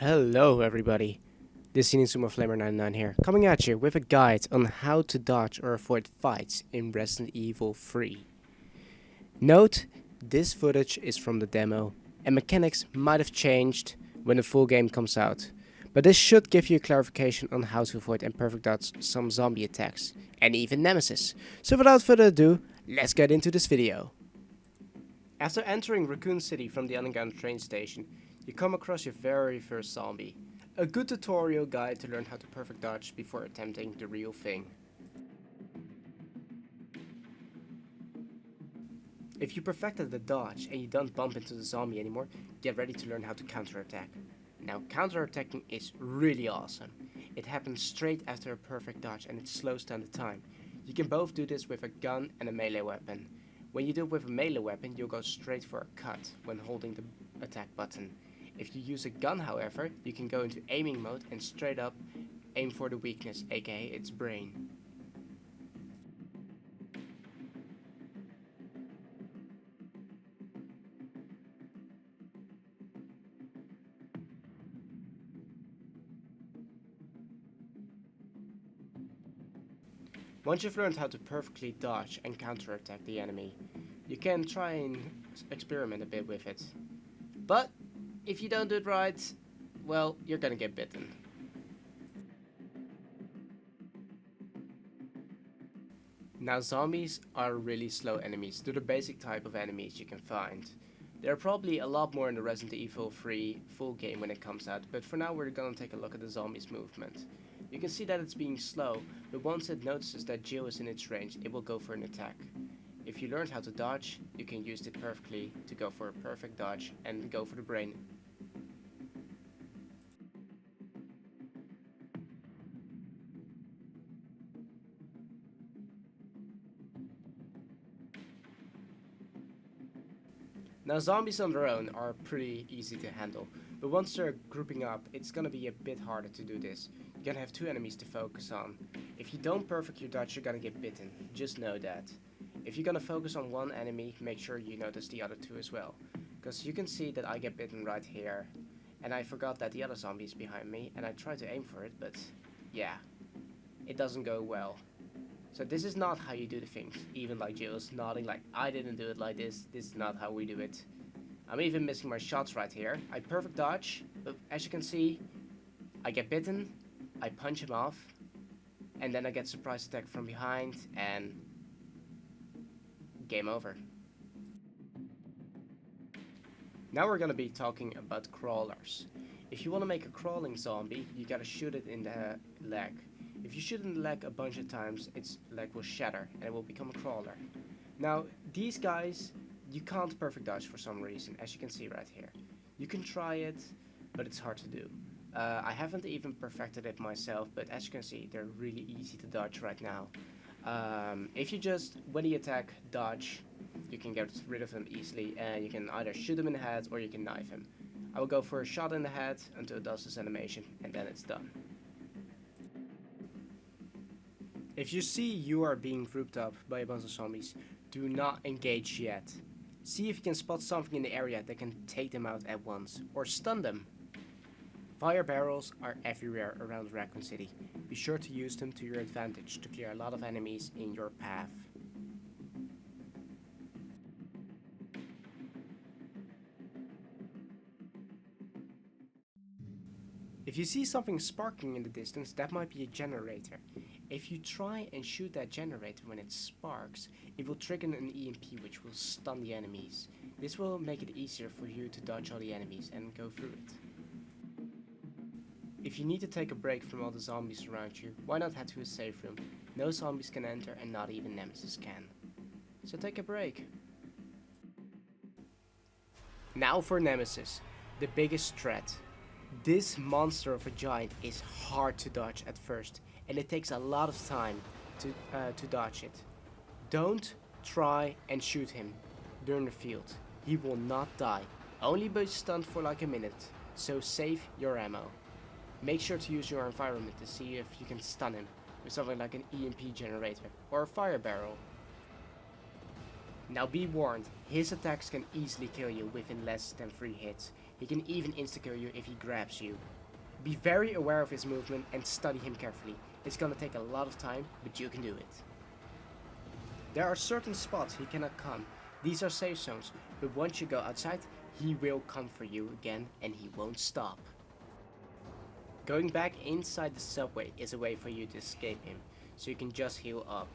Hello everybody, this is Flamer99 here, coming at you with a guide on how to dodge or avoid fights in Resident Evil 3. Note, this footage is from the demo, and mechanics might have changed when the full game comes out, but this should give you clarification on how to avoid and perfect dodge some zombie attacks, and even Nemesis. So without further ado, let's get into this video. After entering Raccoon City from the underground train station, you come across your very first zombie. A good tutorial guide to learn how to perfect dodge before attempting the real thing. If you perfected the dodge and you don't bump into the zombie anymore, get ready to learn how to counterattack. Now, counterattacking is really awesome. It happens straight after a perfect dodge and it slows down the time. You can both do this with a gun and a melee weapon. When you do it with a melee weapon, you'll go straight for a cut when holding the attack button. If you use a gun, however, you can go into aiming mode and straight up aim for the weakness, aka its brain. Once you've learned how to perfectly dodge and counterattack the enemy, you can try and experiment a bit with it. But if you don't do it right, well, you're gonna get bitten. Now, zombies are really slow enemies. They're the basic type of enemies you can find. There are probably a lot more in the Resident Evil 3 full game when it comes out, but for now we're gonna take a look at the zombies' movement. You can see that it's being slow, but once it notices that Jill is in its range, it will go for an attack. If you learned how to dodge, you can use it perfectly to go for a perfect dodge and go for the brain. Now, zombies on their own are pretty easy to handle, but once they're grouping up, it's gonna be a bit harder to do this. You're gonna have two enemies to focus on. If you don't perfect your dodge, you're gonna get bitten. Just know that. If you're gonna focus on one enemy, make sure you notice the other two as well. Because you can see that I get bitten right here. And I forgot that the other zombie is behind me, and I tried to aim for it, but yeah, it doesn't go well. So this is not how you do the things. Even like Jill's nodding like, I didn't do it like this. This is not how we do it. I'm even missing my shots right here. I perfect dodge, but as you can see, I get bitten, I punch him off, and then I get surprise attack from behind, and game over. Now we're gonna be talking about crawlers. If you want to make a crawling zombie, you gotta shoot it in the leg. If you shoot in the leg a bunch of times, its leg will shatter and it will become a crawler. Now, these guys, you can't perfect dodge for some reason, as you can see right here. You can try it, but it's hard to do. I haven't even perfected it myself, but as you can see, they're really easy to dodge right now. If you just, when you attack, dodge, you can get rid of him easily, and you can either shoot him in the head or you can knife him. I will go for a shot in the head until it does this animation, and then it's done. If you see you are being grouped up by a bunch of zombies, do not engage yet. See if you can spot something in the area that can take them out at once, or stun them. Fire barrels are everywhere around Raccoon City. Be sure to use them to your advantage to clear a lot of enemies in your path. If you see something sparkling in the distance, that might be a generator. If you try and shoot that generator when it sparks, it will trigger an EMP which will stun the enemies. This will make it easier for you to dodge all the enemies and go through it. If you need to take a break from all the zombies around you, why not head to a safe room? No zombies can enter and not even Nemesis can. So take a break. Now for Nemesis, the biggest threat. This monster of a giant is hard to dodge at first, and it takes a lot of time to dodge it. Don't try and shoot him during the field. He will not die, only be stunned for like a minute, so save your ammo. Make sure to use your environment to see if you can stun him with something like an EMP generator or a fire barrel. Now be warned, his attacks can easily kill you within less than 3 hits. He can even insta-kill you if he grabs you. Be very aware of his movement and study him carefully. It's gonna take a lot of time, but you can do it. There are certain spots he cannot come. These are safe zones, but once you go outside, he will come for you again and he won't stop. Going back inside the subway is a way for you to escape him, so you can just heal up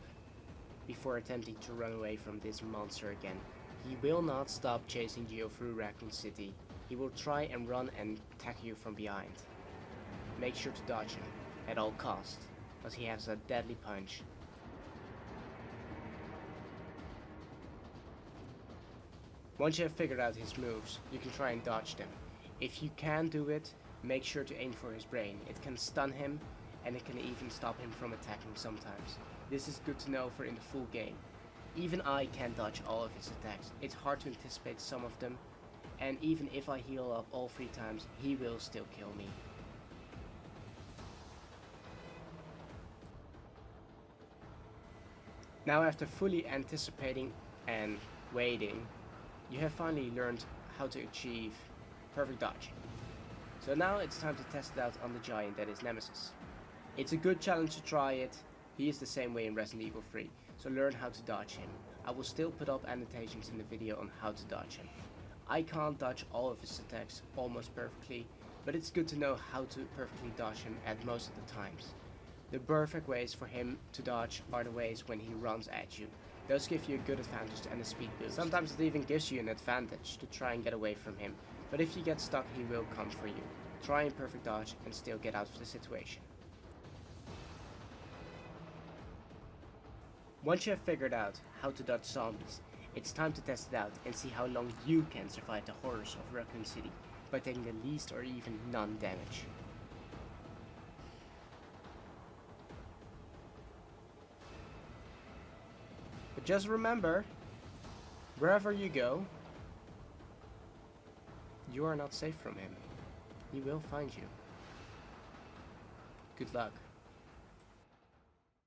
before attempting to run away from this monster again. He will not stop chasing you through Raccoon City. He will try and run and attack you from behind. Make sure to dodge him at all costs, as he has a deadly punch. Once you have figured out his moves, you can try and dodge them. If you can do it, make sure to aim for his brain. It can stun him, and it can even stop him from attacking sometimes. This is good to know for in the full game. Even I can't dodge all of his attacks. It's hard to anticipate some of them, and even if I heal up all 3 times, he will still kill me. Now, after fully anticipating and waiting, you have finally learned how to achieve perfect dodging. So now it's time to test it out on the giant that is Nemesis. It's a good challenge to try it. He is the same way in Resident Evil 3, so learn how to dodge him. I will still put up annotations in the video on how to dodge him. I can't dodge all of his attacks almost perfectly, but it's good to know how to perfectly dodge him at most of the times. The perfect ways for him to dodge are the ways when he runs at you. Those give you a good advantage and a speed boost. Sometimes it even gives you an advantage to try and get away from him, but if you get stuck he will come for you. Try and perfect dodge and still get out of the situation. Once you have figured out how to dodge zombies, it's time to test it out and see how long you can survive the horrors of Raccoon City by taking the least or even none damage. But just remember, wherever you go, you are not safe from him. He will find you. Good luck.